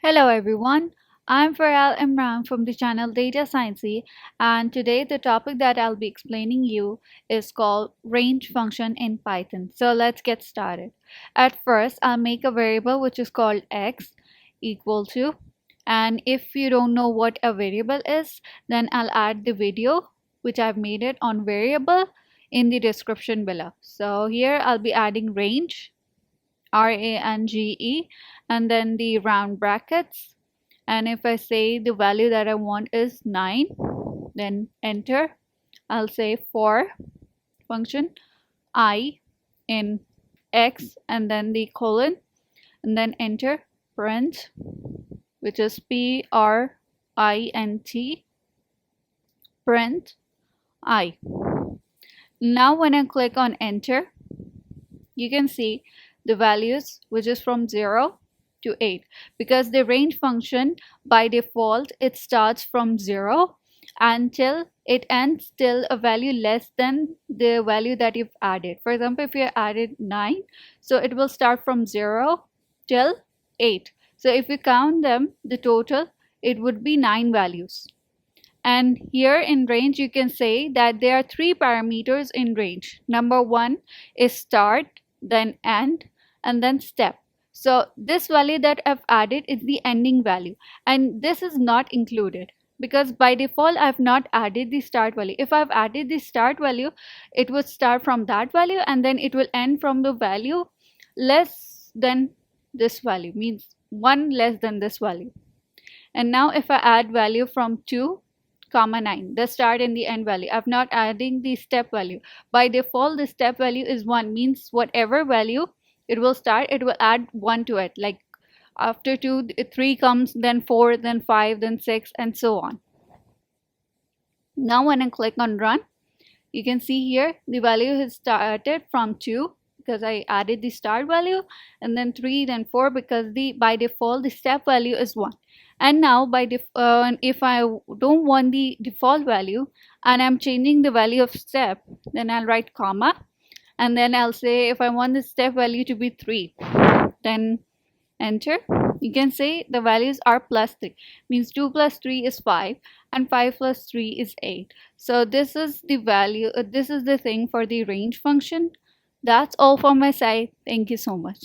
Hello everyone, I'm Faral Imran from the channel Data Sciencey, and today the topic that I'll be explaining you is called range function in Python. So let's get started. At first I'll make a variable which is called x equal to, and if you don't know what a variable is, then I'll add the video which I've made it on variable in the description below. So here I'll be adding range range, and then the round brackets, and if I say the value that I want is 9, then enter. I'll say for function I in x and then the colon and then enter print, which is print print I. Now when I click on enter, you can see the values which is from 0 to 8, because the range function by default it starts from 0 until it ends till a value less than the value that you've added. For example, if you added 9, so it will start from 0 till 8. So if you count them, the total, it would be 9 values. And here in range you can say that there are 3 parameters in range. Number 1 is start, then end, and then step. So this value that I've added is the ending value, and this is not included because by default I've not added the start value. If I've added the start value, it would start from that value and then it will end from the value less than this value, means 1 less than this value. And now if I add value from 2 comma 9, the start and the end value, I'm not adding the step value. By default the step value is 1, means whatever value it will start, it will add 1 to it. Like after 2, 3 comes, then 4, then 5, then 6, and so on. Now when I click on run, you can see here the value has started from 2 because I added the start value, and then 3, then 4, because by default the step value is 1. And now if I don't want the default value and I'm changing the value of step, then I'll write comma, and then I'll say if I want the step value to be 3, then enter. You can say the values are plus 3, means 2 plus 3 is 5 and 5 plus 3 is 8. So this is the value, this is the thing for the range function. That's all from my side. Thank you so much.